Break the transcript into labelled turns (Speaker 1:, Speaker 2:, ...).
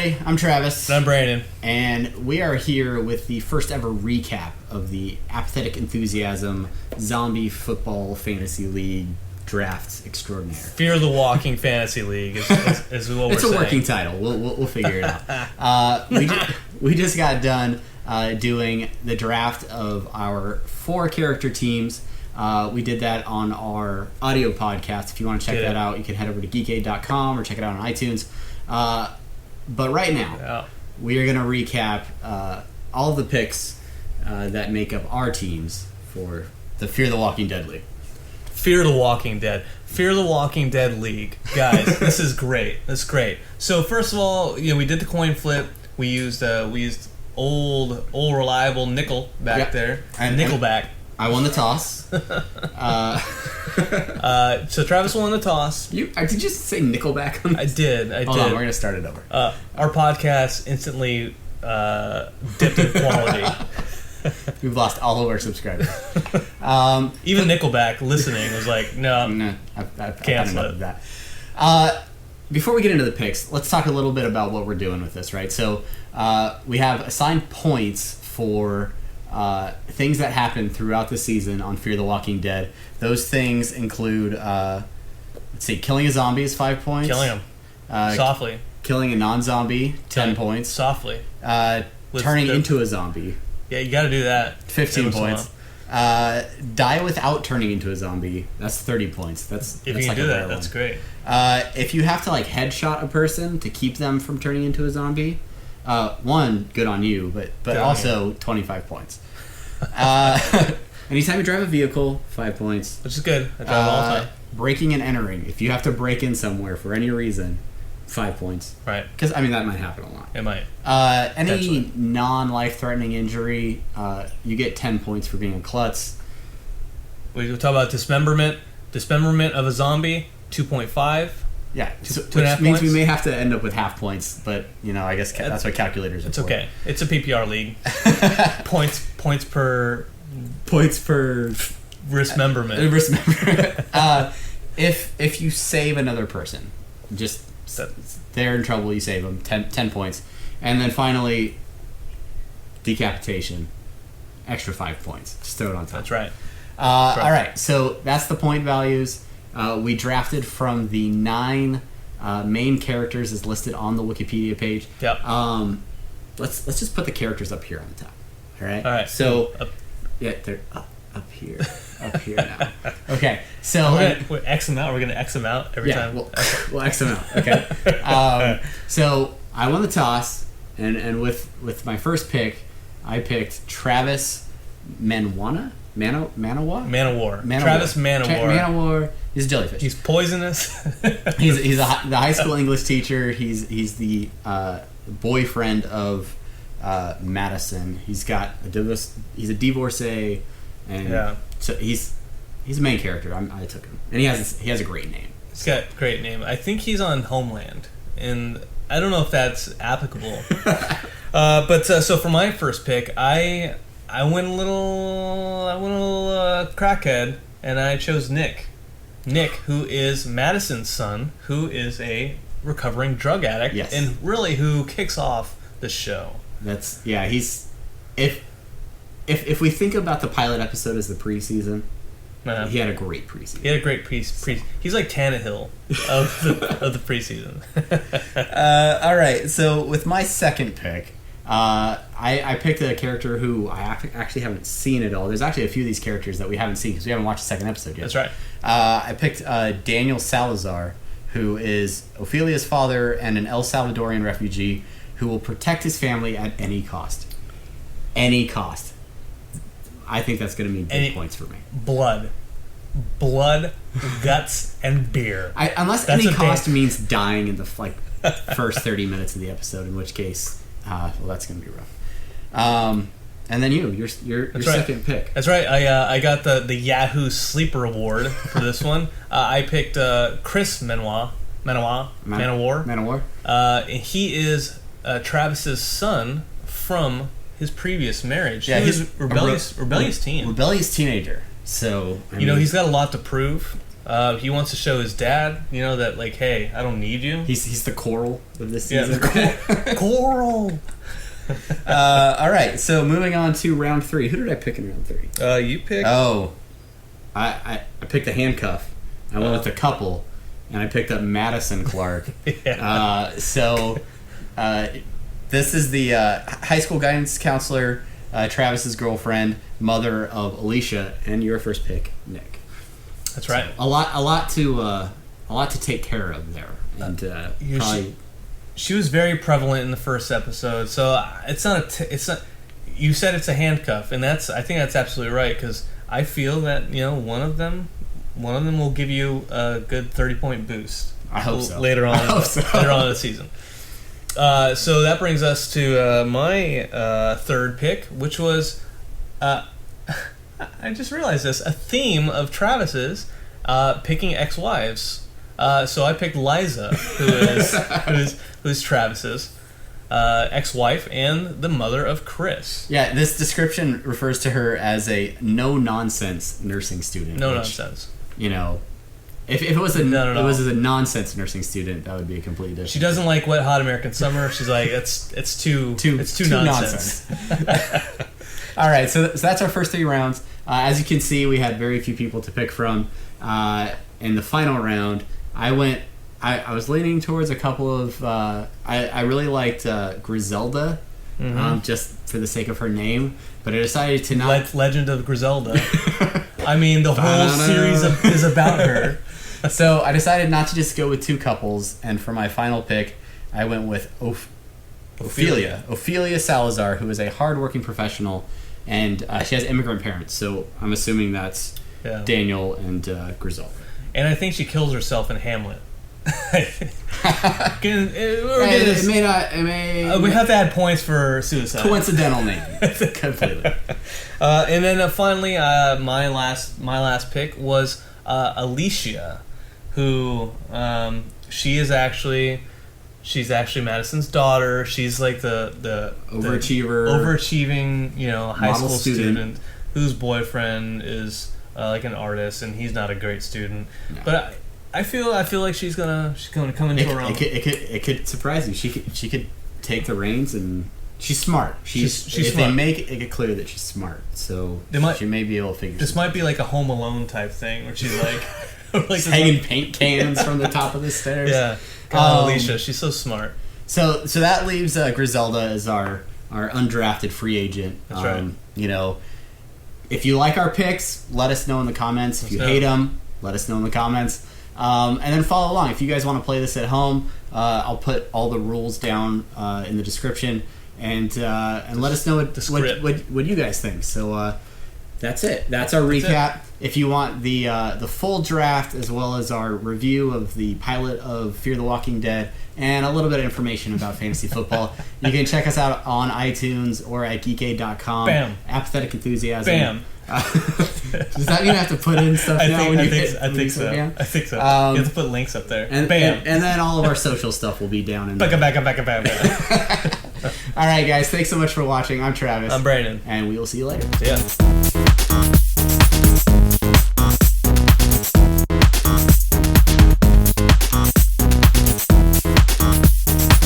Speaker 1: everybody. I'm Travis.
Speaker 2: And I'm Brandon.
Speaker 1: And we are here with the first ever recap of the Apathetic Enthusiasm Zombie Football Fantasy League Drafts Extraordinaire.
Speaker 2: Fear the Walking Fantasy League is what we're saying.
Speaker 1: It's a working title. We'll figure it out. We just got done doing the draft of our 4 character teams. We did that on our audio podcast. If you want to check that out, you can head over to geekade.com or check it out on iTunes. But right now, we are going to recap all of the picks that make up our teams for the Fear the Walking Dead League.
Speaker 2: Fear the Walking Dead. Fear the Walking Dead League. Guys, this is great. That's great. So first of all, we did the coin flip. We used old reliable nickel back there. And Nickelback.
Speaker 1: I won the toss.
Speaker 2: So Travis won the toss.
Speaker 1: Did you say Nickelback?
Speaker 2: I did.
Speaker 1: Hold on, we're going to start it over.
Speaker 2: Our podcast instantly dipped in quality.
Speaker 1: We've lost all of our subscribers.
Speaker 2: Even Nickelback listening was like, no,
Speaker 1: I've
Speaker 2: cancel
Speaker 1: had enough of that. Before we get into the picks, let's talk a little bit about what we're doing with this, right? So we have assigned points for things that happen throughout the season on Fear the Walking Dead. Those things include, killing a zombie is 5 points.
Speaker 2: Killing him. Softly.
Speaker 1: Killing a non-zombie, 10 points.
Speaker 2: Softly.
Speaker 1: Turning into a zombie.
Speaker 2: Yeah, you got to do that.
Speaker 1: 15 points. Die without turning into a zombie. That's 30 points. That's
Speaker 2: if you can do that, that's great.
Speaker 1: If you have to headshot a person to keep them from turning into a zombie, one, good on you, but also 25 points. Anytime you drive a vehicle, 5 points.
Speaker 2: Which is good. I drive all the time.
Speaker 1: Breaking and entering. If you have to break in somewhere for any reason, 5 points.
Speaker 2: Right.
Speaker 1: Because, that might happen a lot.
Speaker 2: It might.
Speaker 1: Any non-life-threatening injury, you get 10 points for being a klutz.
Speaker 2: We talk about dismemberment. Dismemberment of a zombie, 2.5.
Speaker 1: Yeah,
Speaker 2: which
Speaker 1: means we may have to end up with half points, but, I guess that's what calculators are
Speaker 2: It's
Speaker 1: for.
Speaker 2: okay. It's a PPR league. points per...
Speaker 1: Points per...
Speaker 2: Dismemberment.
Speaker 1: If you save another person, just... they're in trouble, you save them, 10 points. And then finally, decapitation, extra 5 points. Just throw it on top.
Speaker 2: That's right.
Speaker 1: All right, so that's the point values. We drafted from the 9 main characters as listed on the Wikipedia page.
Speaker 2: Yep.
Speaker 1: Let's just put the characters up here on the top. All right?
Speaker 2: All right.
Speaker 1: So, they're up here. Up here now. Okay, so...
Speaker 2: We're X them out. We're going to X them out every time.
Speaker 1: We'll X them out. Okay. So, I won the toss, and with my first pick, I picked Travis Manowar.
Speaker 2: Travis Manowar.
Speaker 1: Manowar. He's a jellyfish.
Speaker 2: He's poisonous.
Speaker 1: he's the high school English teacher. He's the boyfriend of Madison. He's got he's a divorcee, and so he's a main character. I took him, and he has a great name.
Speaker 2: He's got a great name. I think he's on Homeland, and I don't know if that's applicable. But so for my first pick, I went a little crackhead, and I chose Nick. Nick, who is Madison's son, who is a recovering drug addict, and really who kicks off the show.
Speaker 1: He's if we think about the pilot episode as the preseason, he had a great preseason.
Speaker 2: He had a great preseason. He's like Tannehill of the preseason.
Speaker 1: All right, so with my second pick, I picked a character who I actually haven't seen at all. There's actually a few of these characters that we haven't seen because we haven't watched the second episode yet.
Speaker 2: That's right.
Speaker 1: I picked Daniel Salazar, who is Ophelia's father and an El Salvadorian refugee who will protect his family at any cost. Any cost. I think that's going to mean big points for me.
Speaker 2: Blood, guts, and beer.
Speaker 1: Unless that's any cost means dying in the first 30 minutes of the episode, in which case, that's going to be rough. And then your second pick.
Speaker 2: That's right. I got the Yahoo Sleeper Award for this one. I picked Chris Manowar. He is Travis's son from his previous marriage.
Speaker 1: Yeah,
Speaker 2: he's rebellious teen.
Speaker 1: Rebellious teenager. So
Speaker 2: he's got a lot to prove. He wants to show his dad, that like, hey, I don't need you.
Speaker 1: He's the coral of this season.
Speaker 2: Coral.
Speaker 1: All right, so moving on to round 3. Who did I pick in round 3?
Speaker 2: You picked.
Speaker 1: Oh, I picked the handcuff. I went with the couple, and I picked up Madison Clark.
Speaker 2: Yeah.
Speaker 1: This is the high school guidance counselor, Travis's girlfriend, mother of Alicia, and your first pick, Nick.
Speaker 2: That's right.
Speaker 1: So a lot to take care of there, and probably.
Speaker 2: She was very prevalent in the first episode, so it's not. You said it's a handcuff, and I think that's absolutely right, because I feel that one of them will give you a good 30-point boost.
Speaker 1: I hope so.
Speaker 2: Later on in the season. So that brings us to my third pick, which was I just realized this, a theme of Travis's picking ex-wives. So I picked Liza, who's Travis's ex-wife and the mother of Chris.
Speaker 1: Yeah, this description refers to her as a no-nonsense nursing student.
Speaker 2: No nonsense.
Speaker 1: If it was it was a nonsense nursing student, that would be a completely different.
Speaker 2: She doesn't like Wet Hot American Summer. She's like, it's too nonsense.
Speaker 1: All right, so that's our first 3 rounds. As you can see, we had very few people to pick from. In the final round, I was leaning towards a couple of. I really liked Griselda, just for the sake of her name, but I decided to not.
Speaker 2: Legend of Griselda. I mean, the whole series is about her.
Speaker 1: So I decided not to just go with 2 couples, and for my final pick, I went with Ophelia Salazar, who is a hardworking professional, and she has immigrant parents. So I'm assuming that's Daniel and Griselda.
Speaker 2: And I think she kills herself in Hamlet.
Speaker 1: It may.
Speaker 2: We have to add points for suicide.
Speaker 1: Coincidental name, completely.
Speaker 2: And then finally, my last pick was Alicia, who she's actually Madison's daughter. She's like the overachieving, high school student whose boyfriend is like an artist, and he's not a great student. No. But I feel like she's gonna come into her own.
Speaker 1: It could surprise you. She could take the reins, and she's smart. She's if
Speaker 2: smart.
Speaker 1: They make it clear that she's smart, so she may be able to figure.
Speaker 2: This might be like a Home Alone type thing, where she's like,
Speaker 1: hanging paint cans from the top of the stairs.
Speaker 2: Yeah, Alicia, she's so smart.
Speaker 1: So that leaves Griselda as our undrafted free agent.
Speaker 2: That's right.
Speaker 1: If you like our picks, let us know in the comments. If you hate them, let us know in the comments. And then follow along. If you guys want to play this at home, I'll put all the rules down in the description, and let us know what you guys think. So that's it. That's our recap. If you want the full draft as well as our review of the pilot of Fear the Walking Dead and a little bit of information about fantasy football, you can check us out on iTunes or at geekade.com.
Speaker 2: Bam.
Speaker 1: Apathetic Enthusiasm.
Speaker 2: Bam.
Speaker 1: Does that mean I have to put in stuff now?
Speaker 2: I think so. I think so. You have to put links up there.
Speaker 1: And,
Speaker 2: bam.
Speaker 1: And then all of our social stuff will be down in there.
Speaker 2: Bam.
Speaker 1: All right, guys. Thanks so much for watching. I'm Travis.
Speaker 2: I'm Brandon.
Speaker 1: And we will see you later.
Speaker 2: See ya.